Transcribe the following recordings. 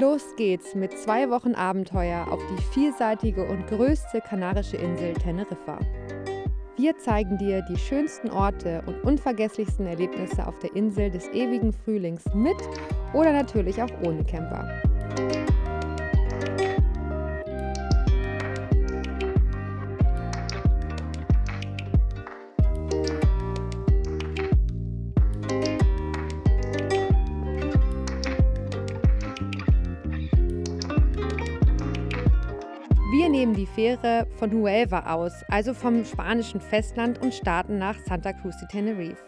Los geht's mit 2 Wochen Abenteuer auf die vielseitige und größte kanarische Insel Teneriffa. Wir zeigen dir die schönsten Orte und unvergesslichsten Erlebnisse auf der Insel des ewigen Frühlings mit oder natürlich auch ohne Camper. Wir nehmen die Fähre von Huelva aus, also vom spanischen Festland, und starten nach Santa Cruz de Tenerife.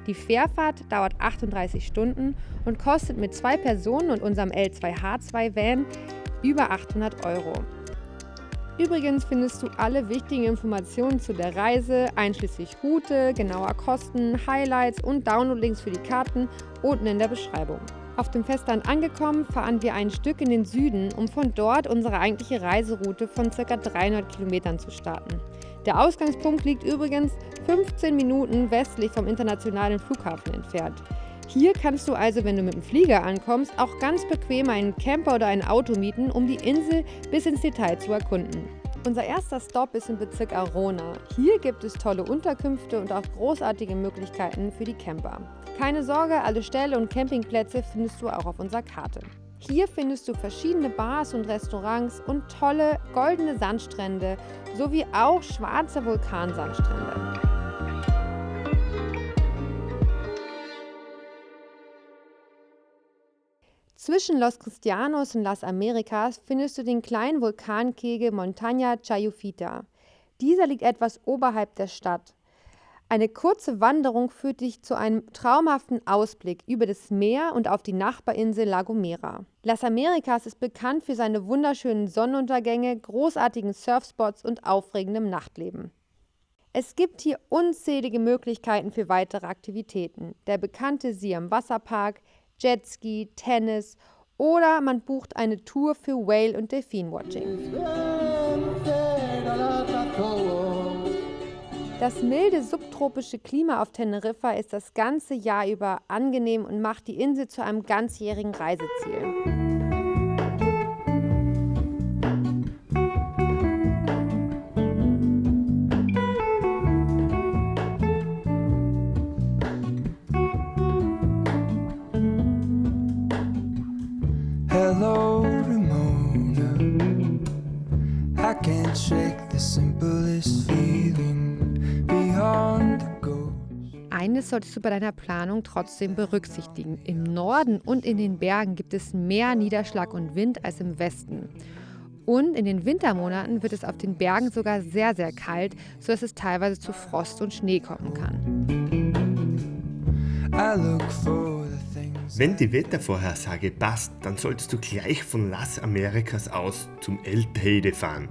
Die Fährfahrt dauert 38 Stunden und kostet mit 2 Personen und unserem L2H2-Van über 800 Euro. Übrigens findest du alle wichtigen Informationen zu der Reise, einschließlich Route, genauer Kosten, Highlights und Download-Links für die Karten unten in der Beschreibung. Auf dem Festland angekommen, fahren wir ein Stück in den Süden, um von dort unsere eigentliche Reiseroute von ca. 300 Kilometern zu starten. Der Ausgangspunkt liegt übrigens 15 Minuten westlich vom internationalen Flughafen entfernt. Hier kannst du also, wenn du mit dem Flieger ankommst, auch ganz bequem einen Camper oder ein Auto mieten, um die Insel bis ins Detail zu erkunden. Unser erster Stopp ist im Bezirk Arona. Hier gibt es tolle Unterkünfte und auch großartige Möglichkeiten für die Camper. Keine Sorge, alle Ställe und Campingplätze findest du auch auf unserer Karte. Hier findest du verschiedene Bars und Restaurants und tolle goldene Sandstrände sowie auch schwarze Vulkansandstrände. Zwischen Los Cristianos und Las Americas findest du den kleinen Vulkankegel Montaña Chayufita. Dieser liegt etwas oberhalb der Stadt. Eine kurze Wanderung führt dich zu einem traumhaften Ausblick über das Meer und auf die Nachbarinsel La Gomera. Las Americas ist bekannt für seine wunderschönen Sonnenuntergänge, großartigen Surfspots und aufregendem Nachtleben. Es gibt hier unzählige Möglichkeiten für weitere Aktivitäten. Der bekannte Siam Wasserpark, Jetski, Tennis oder man bucht eine Tour für Whale- und Delfin-Watching. Das milde subtropische Klima auf Teneriffa ist das ganze Jahr über angenehm und macht die Insel zu einem ganzjährigen Reiseziel. Hello, Ramona. I can't shake the simplest feeling beyond the ghost. Eines solltest du bei deiner Planung trotzdem berücksichtigen. Im Norden und in den Bergen gibt es mehr Niederschlag und Wind als im Westen. Und in den Wintermonaten wird es auf den Bergen sogar sehr, sehr kalt, sodass es teilweise zu Frost und Schnee kommen kann. I look for the things. Wenn die Wettervorhersage passt, dann solltest du gleich von Las Americas aus zum El Teide fahren.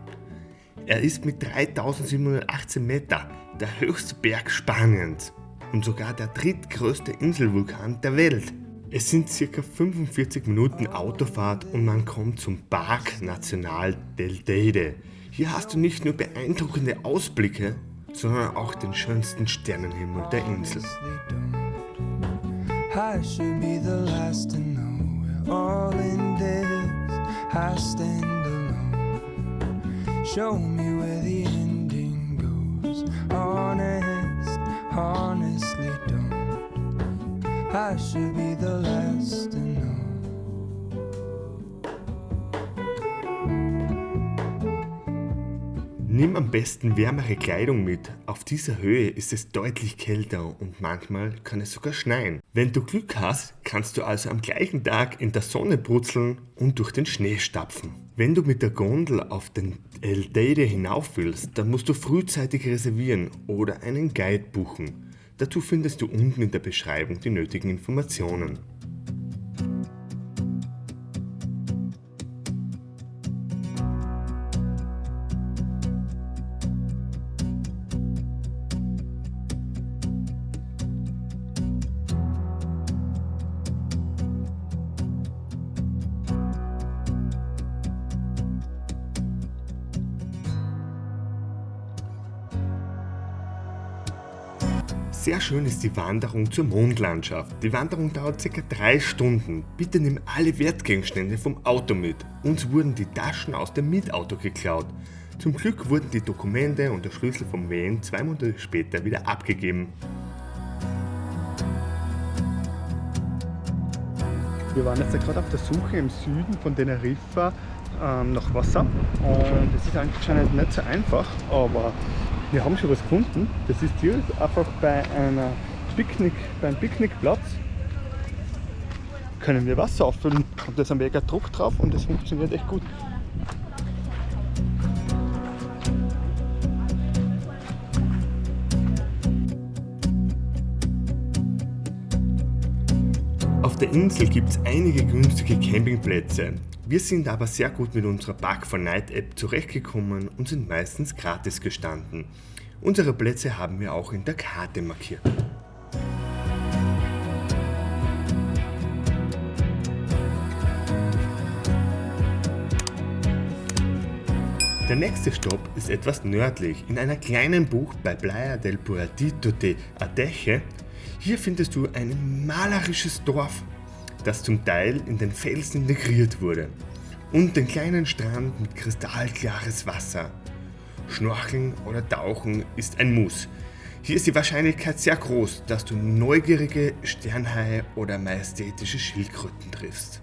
Er ist mit 3718 Meter der höchste Berg Spaniens und sogar der drittgrößte Inselvulkan der Welt. Es sind ca. 45 Minuten Autofahrt und man kommt zum Parque Nacional del Teide. Hier hast du nicht nur beeindruckende Ausblicke, sondern auch den schönsten Sternenhimmel der Insel. I should be the last to know we're all in this. I stand alone. Show me where the ending goes. Honest, honestly don't. I should be the last to know. Nimm am besten wärmere Kleidung mit. Auf dieser Höhe ist es deutlich kälter und manchmal kann es sogar schneien. Wenn du Glück hast, kannst du also am gleichen Tag in der Sonne brutzeln und durch den Schnee stapfen. Wenn du mit der Gondel auf den El Teide hinauf willst, dann musst du frühzeitig reservieren oder einen Guide buchen. Dazu findest du unten in der Beschreibung die nötigen Informationen. Sehr schön ist die Wanderung zur Mondlandschaft. Die Wanderung dauert ca. 3 Stunden. Bitte nimm alle Wertgegenstände vom Auto mit. Uns wurden die Taschen aus dem Mietauto geklaut. Zum Glück wurden die Dokumente und der Schlüssel vom Van 2 Monate später wieder abgegeben. Wir waren jetzt gerade auf der Suche im Süden von Teneriffa nach Wasser. Und das ist anscheinend nicht so einfach, aber wir haben schon was gefunden. Das ist hier einfach beim Picknickplatz. Können wir Wasser auffüllen und da ist ein mega Druck drauf und das funktioniert echt gut. Auf der Insel gibt es einige günstige Campingplätze. Wir sind aber sehr gut mit unserer Park4Night-App zurechtgekommen und sind meistens gratis gestanden. Unsere Plätze haben wir auch in der Karte markiert. Der nächste Stopp ist etwas nördlich, in einer kleinen Bucht bei Playa del Puertito de Adeje. Hier findest du ein malerisches Dorf, das zum Teil in den Felsen integriert wurde. Und den kleinen Strand mit kristallklares Wasser. Schnorcheln oder Tauchen ist ein Muss. Hier ist die Wahrscheinlichkeit sehr groß, dass du neugierige Sternhaie oder majestätische Schildkröten triffst.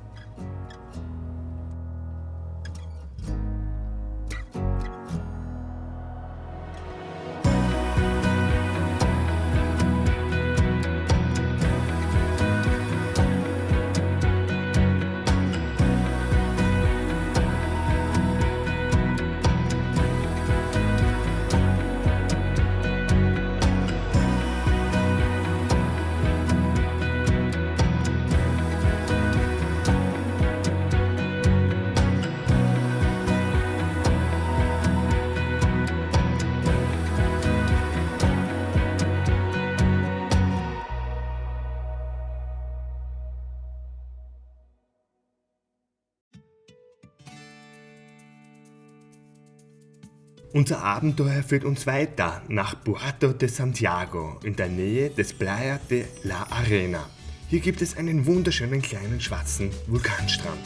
Unser Abenteuer führt uns weiter nach Puerto de Santiago in der Nähe des Playa de la Arena. Hier gibt es einen wunderschönen kleinen schwarzen Vulkanstrand.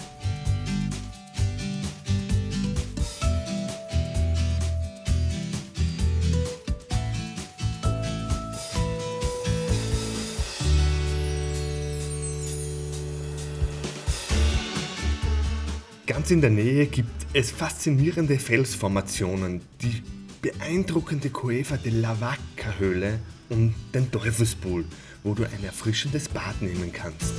Ganz in der Nähe gibt es faszinierende Felsformationen, die beeindruckende Cueva de la Vaca-Höhle und den Teufelspool, wo du ein erfrischendes Bad nehmen kannst.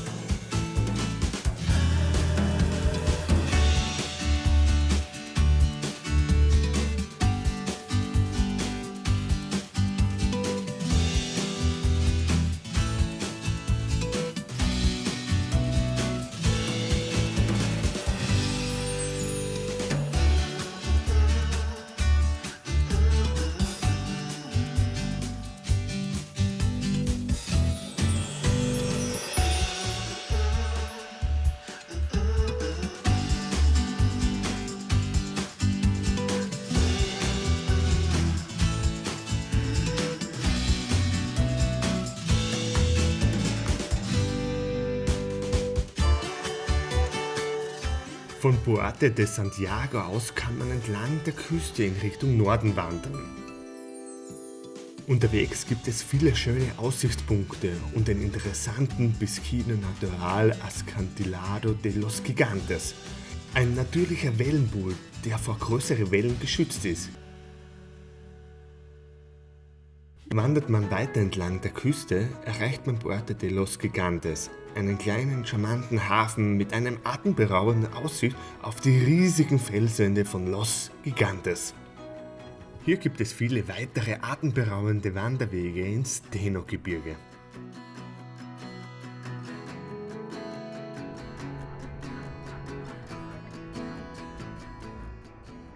Von Puerto de Santiago aus kann man entlang der Küste in Richtung Norden wandern. Unterwegs gibt es viele schöne Aussichtspunkte und den interessanten Piscina Natural Acantilado de los Gigantes, ein natürlicher Wellenpool, der vor größeren Wellen geschützt ist. Wandert man weiter entlang der Küste, erreicht man Puerto de los Gigantes, einen kleinen, charmanten Hafen mit einem atemberaubenden Aussicht auf die riesigen Felswände von Los Gigantes. Hier gibt es viele weitere atemberaubende Wanderwege ins Steno-Gebirge.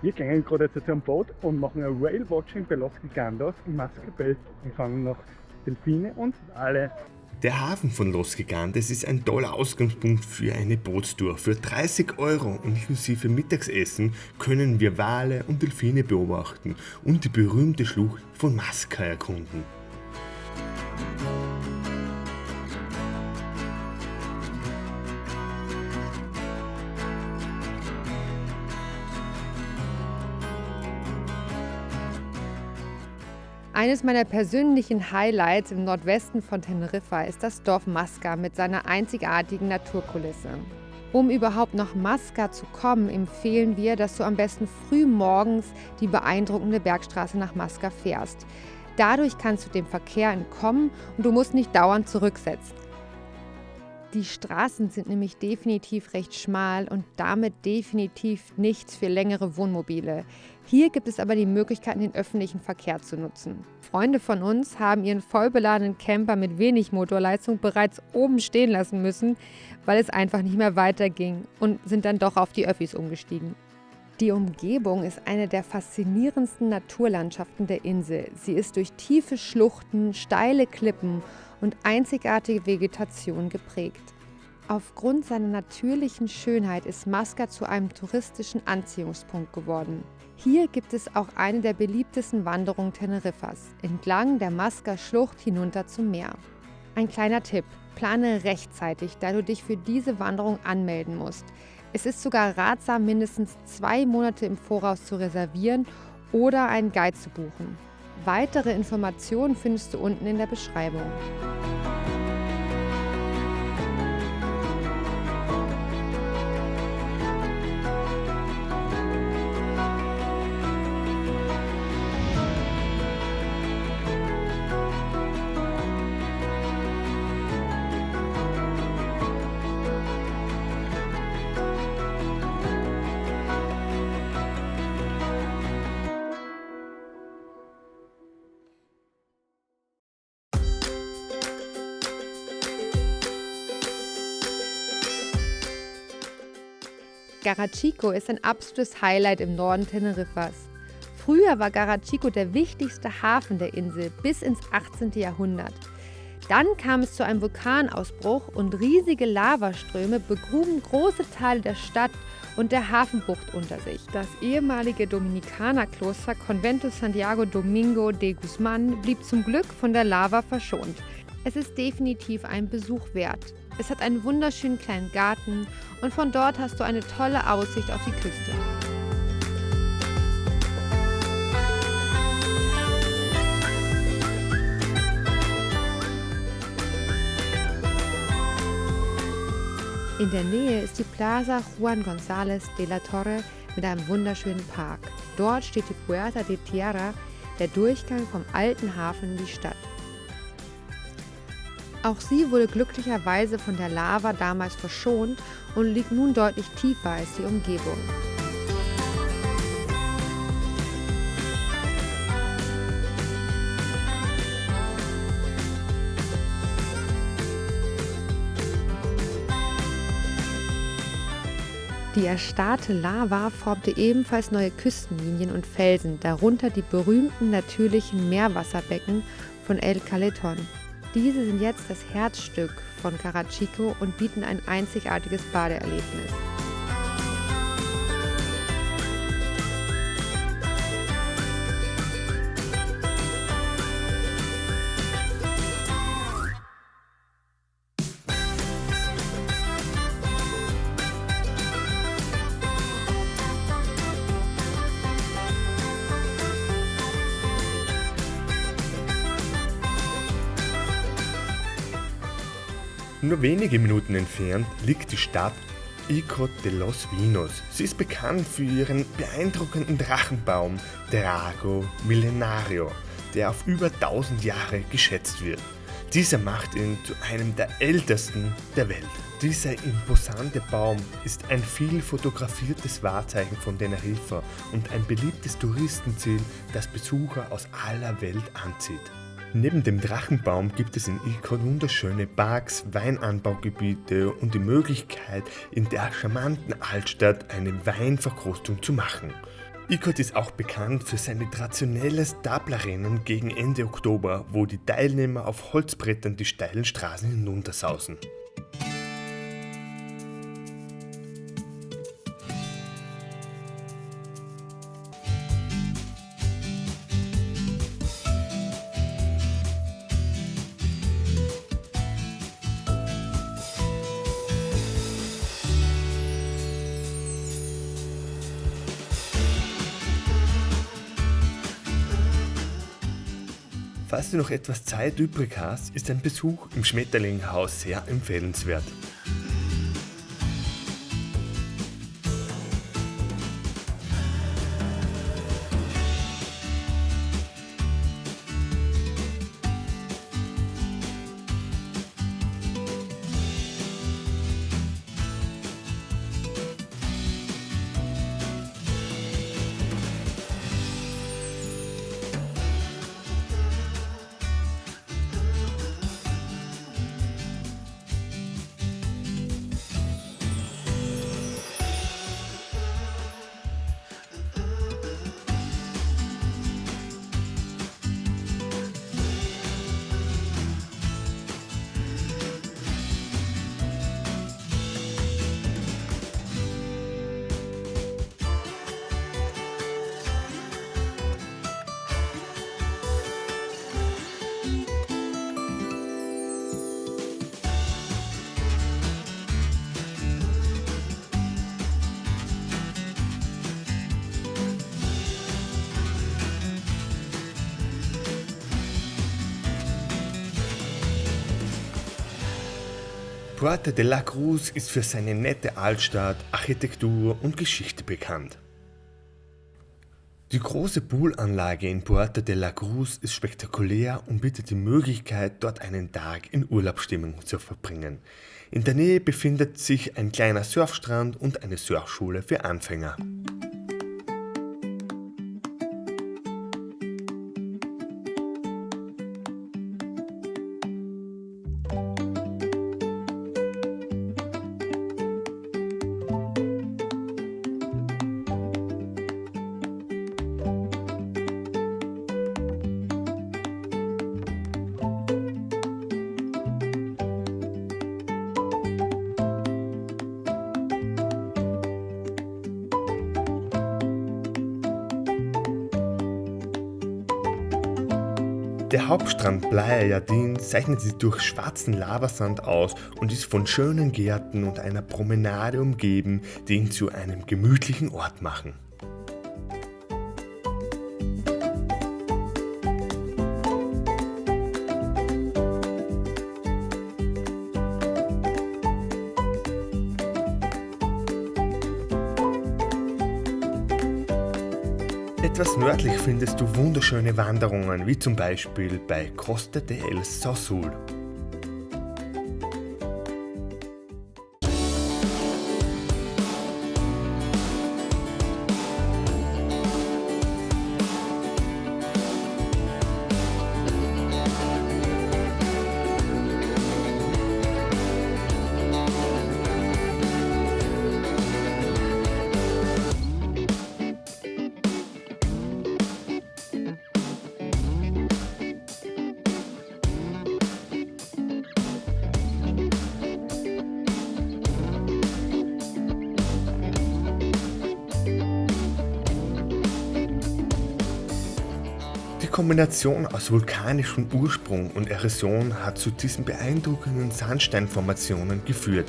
Wir gehen gerade jetzt zu einem Boot und machen ein Whale-Watching bei Los Gigantes im Mascabel und fangen noch Delfine und Wale. Der Hafen von Los Gigantes ist ein toller Ausgangspunkt für eine Bootstour. Für 30 € inklusive Mittagsessen können wir Wale und Delfine beobachten und die berühmte Schlucht von Masca erkunden. Eines meiner persönlichen Highlights im Nordwesten von Teneriffa ist das Dorf Masca mit seiner einzigartigen Naturkulisse. Um überhaupt nach Masca zu kommen, empfehlen wir, dass du am besten früh morgens die beeindruckende Bergstraße nach Masca fährst. Dadurch kannst du dem Verkehr entkommen und du musst nicht dauernd zurücksetzen. Die Straßen sind nämlich definitiv recht schmal und damit definitiv nichts für längere Wohnmobile. Hier gibt es aber die Möglichkeit, den öffentlichen Verkehr zu nutzen. Freunde von uns haben ihren vollbeladenen Camper mit wenig Motorleistung bereits oben stehen lassen müssen, weil es einfach nicht mehr weiterging und sind dann doch auf die Öffis umgestiegen. Die Umgebung ist eine der faszinierendsten Naturlandschaften der Insel. Sie ist durch tiefe Schluchten, steile Klippen und einzigartige Vegetation geprägt. Aufgrund seiner natürlichen Schönheit ist Masca zu einem touristischen Anziehungspunkt geworden. Hier gibt es auch eine der beliebtesten Wanderungen Teneriffas, entlang der Masca-Schlucht hinunter zum Meer. Ein kleiner Tipp: Plane rechtzeitig, da du dich für diese Wanderung anmelden musst. Es ist sogar ratsam, mindestens 2 Monate im Voraus zu reservieren oder einen Guide zu buchen. Weitere Informationen findest du unten in der Beschreibung. Garachico ist ein absolutes Highlight im Norden Teneriffas. Früher war Garachico der wichtigste Hafen der Insel bis ins 18. Jahrhundert. Dann kam es zu einem Vulkanausbruch und riesige Lavaströme begruben große Teile der Stadt und der Hafenbucht unter sich. Das ehemalige Dominikanerkloster Convento Santiago Domingo de Guzman blieb zum Glück von der Lava verschont. Es ist definitiv ein Besuch wert. Es hat einen wunderschönen kleinen Garten und von dort hast du eine tolle Aussicht auf die Küste. In der Nähe ist die Plaza Juan González de la Torre mit einem wunderschönen Park. Dort steht die Puerta de Tierra, der Durchgang vom alten Hafen in die Stadt. Auch sie wurde glücklicherweise von der Lava damals verschont und liegt nun deutlich tiefer als die Umgebung. Die erstarrte Lava formte ebenfalls neue Küstenlinien und Felsen, darunter die berühmten natürlichen Meerwasserbecken von El Caleton. Diese sind jetzt das Herzstück von Garachico und bieten ein einzigartiges Badeerlebnis. Nur wenige Minuten entfernt liegt die Stadt Ico de los Vinos. Sie ist bekannt für ihren beeindruckenden Drachenbaum Drago Millenario, der auf über 1000 Jahre geschätzt wird. Dieser macht ihn zu einem der ältesten der Welt. Dieser imposante Baum ist ein viel fotografiertes Wahrzeichen von Teneriffa und ein beliebtes Touristenziel, das Besucher aus aller Welt anzieht. Neben dem Drachenbaum gibt es in Ico wunderschöne Parks, Weinanbaugebiete und die Möglichkeit, in der charmanten Altstadt eine Weinverkostung zu machen. Ico ist auch bekannt für seine traditionelles Tabla-Rennen gegen Ende Oktober, wo die Teilnehmer auf Holzbrettern die steilen Straßen hinuntersausen. Falls du noch etwas Zeit übrig hast, ist ein Besuch im Schmetterlinghaus sehr empfehlenswert. Puerto de la Cruz ist für seine nette Altstadt, Architektur und Geschichte bekannt. Die große Poolanlage in Puerto de la Cruz ist spektakulär und bietet die Möglichkeit, dort einen Tag in Urlaubsstimmung zu verbringen. In der Nähe befindet sich ein kleiner Surfstrand und eine Surfschule für Anfänger. Der Hauptstrand Playa Jardín zeichnet sich durch schwarzen Lavasand aus und ist von schönen Gärten und einer Promenade umgeben, die ihn zu einem gemütlichen Ort machen. Etwas nördlich findest du wunderschöne Wanderungen, wie zum Beispiel bei Costa del Sol. Die Kombination aus vulkanischem Ursprung und Erosion hat zu diesen beeindruckenden Sandsteinformationen geführt,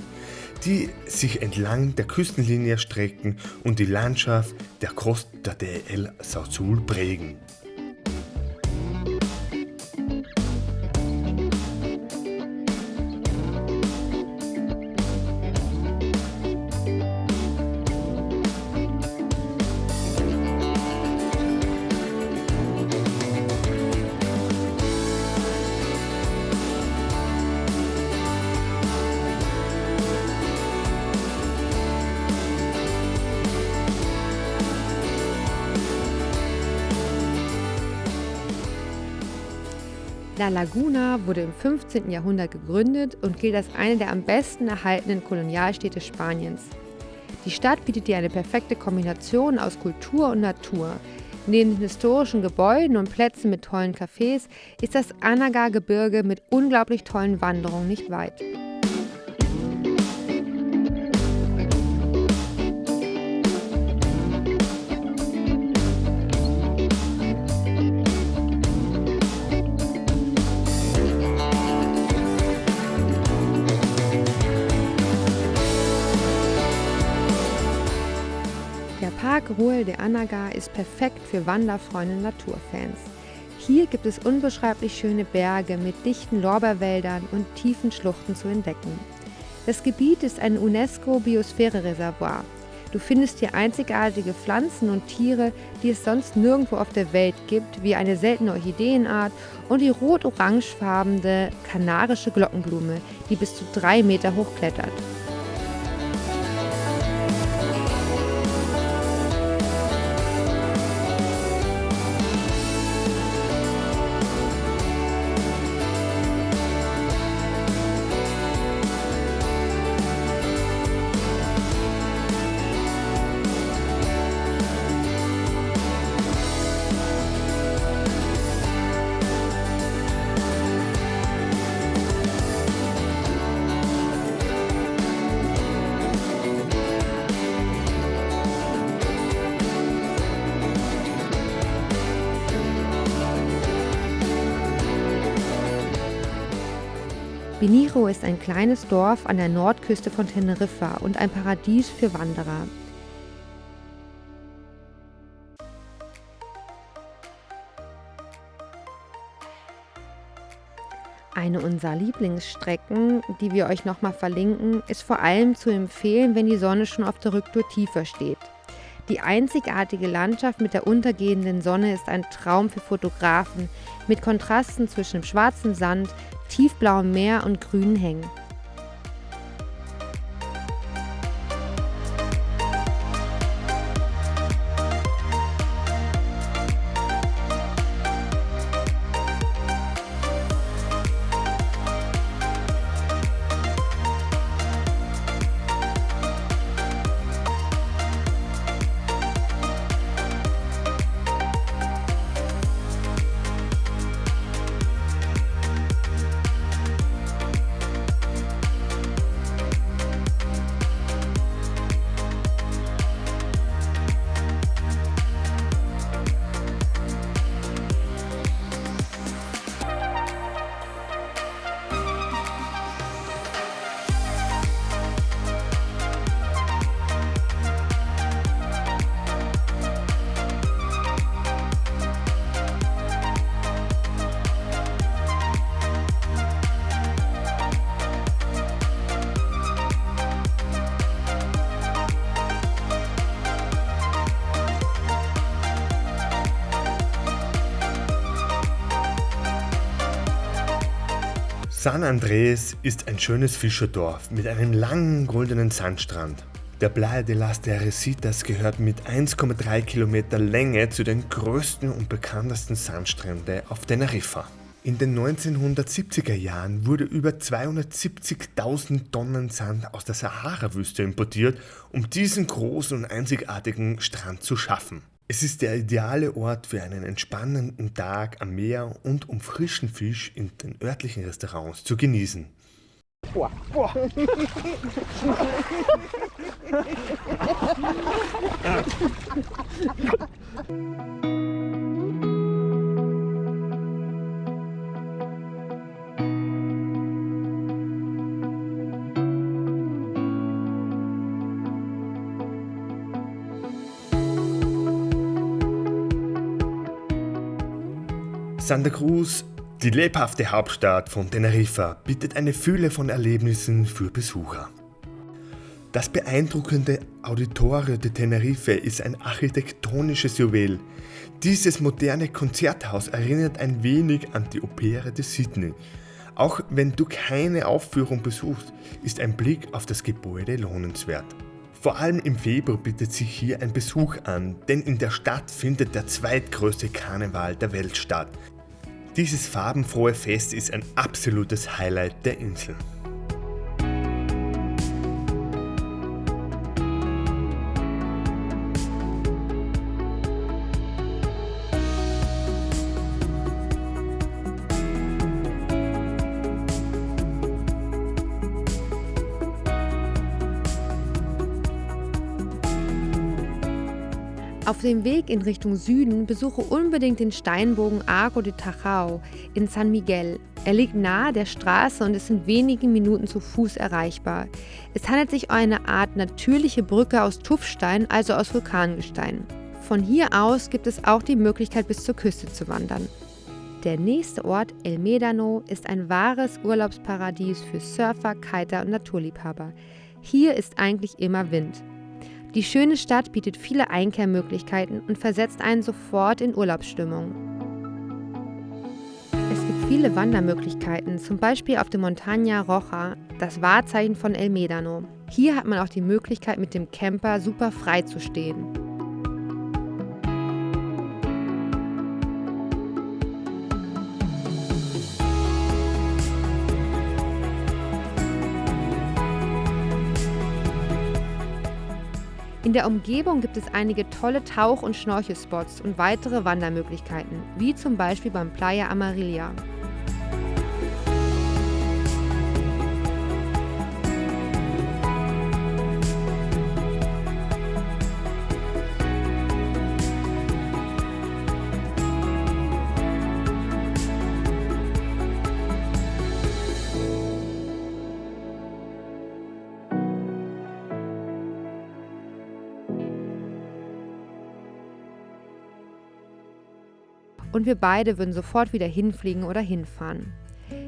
die sich entlang der Küstenlinie erstrecken und die Landschaft der Costa del Sol prägen. La Laguna wurde im 15. Jahrhundert gegründet und gilt als eine der am besten erhaltenen Kolonialstädte Spaniens. Die Stadt bietet dir eine perfekte Kombination aus Kultur und Natur. Neben den historischen Gebäuden und Plätzen mit tollen Cafés ist das Anaga-Gebirge mit unglaublich tollen Wanderungen nicht weit. Der Park Ruel de Anaga ist perfekt für Wanderfreunde und Naturfans. Hier gibt es unbeschreiblich schöne Berge mit dichten Lorbeerwäldern und tiefen Schluchten zu entdecken. Das Gebiet ist ein UNESCO-Biosphäre-Reservoir. Du findest hier einzigartige Pflanzen und Tiere, die es sonst nirgendwo auf der Welt gibt, wie eine seltene Orchideenart und die rot-orangefarbene kanarische Glockenblume, die bis zu 3 Meter hoch klettert. Beniro ist ein kleines Dorf an der Nordküste von Teneriffa und ein Paradies für Wanderer. Eine unserer Lieblingsstrecken, die wir euch nochmal verlinken, ist vor allem zu empfehlen, wenn die Sonne schon auf der Rücktour tiefer steht. Die einzigartige Landschaft mit der untergehenden Sonne ist ein Traum für Fotografen, mit Kontrasten zwischen dem schwarzen Sand, tiefblauem Meer und grünen Hängen. San Andrés ist ein schönes Fischerdorf mit einem langen goldenen Sandstrand. Der Playa de las Teresitas gehört mit 1,3 Kilometer Länge zu den größten und bekanntesten Sandstränden auf Teneriffa. In den 1970er Jahren wurde über 270.000 Tonnen Sand aus der Sahara-Wüste importiert, um diesen großen und einzigartigen Strand zu schaffen. Es ist der ideale Ort für einen entspannenden Tag am Meer und um frischen Fisch in den örtlichen Restaurants zu genießen. Boah, boah. Santa Cruz, die lebhafte Hauptstadt von Teneriffa, bietet eine Fülle von Erlebnissen für Besucher. Das beeindruckende Auditorio de Tenerife ist ein architektonisches Juwel. Dieses moderne Konzerthaus erinnert ein wenig an die Opera de Sydney. Auch wenn du keine Aufführung besuchst, ist ein Blick auf das Gebäude lohnenswert. Vor allem im Februar bietet sich hier ein Besuch an, denn in der Stadt findet der zweitgrößte Karneval der Welt statt. Dieses farbenfrohe Fest ist ein absolutes Highlight der Insel. Auf dem Weg in Richtung Süden besuche unbedingt den Steinbogen Arco de Tajao in San Miguel. Er liegt nahe der Straße und ist in wenigen Minuten zu Fuß erreichbar. Es handelt sich um eine Art natürliche Brücke aus Tuffstein, also aus Vulkangestein. Von hier aus gibt es auch die Möglichkeit, bis zur Küste zu wandern. Der nächste Ort, El Médano, ist ein wahres Urlaubsparadies für Surfer, Kiter und Naturliebhaber. Hier ist eigentlich immer Wind. Die schöne Stadt bietet viele Einkehrmöglichkeiten und versetzt einen sofort in Urlaubsstimmung. Es gibt viele Wandermöglichkeiten, zum Beispiel auf der Montaña Roja, das Wahrzeichen von El Médano. Hier hat man auch die Möglichkeit, mit dem Camper super frei zu stehen. In der Umgebung gibt es einige tolle Tauch- und Schnorchelspots und weitere Wandermöglichkeiten, wie zum Beispiel beim Playa Amarilla. Und wir beide würden sofort wieder hinfliegen oder hinfahren.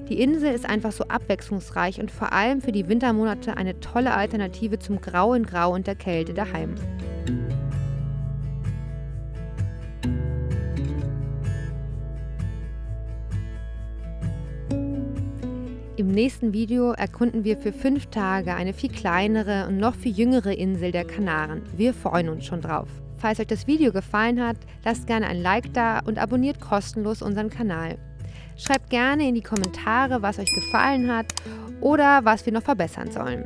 Die Insel ist einfach so abwechslungsreich und vor allem für die Wintermonate eine tolle Alternative zum Grau in Grau und der Kälte daheim. Im nächsten Video erkunden wir für 5 Tage eine viel kleinere und noch viel jüngere Insel der Kanaren. Wir freuen uns schon drauf. Falls euch das Video gefallen hat, lasst gerne ein Like da und abonniert kostenlos unseren Kanal. Schreibt gerne in die Kommentare, was euch gefallen hat oder was wir noch verbessern sollen.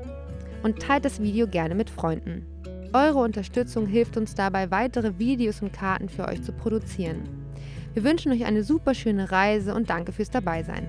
Und teilt das Video gerne mit Freunden. Eure Unterstützung hilft uns dabei, weitere Videos und Karten für euch zu produzieren. Wir wünschen euch eine super schöne Reise und danke fürs Dabeisein.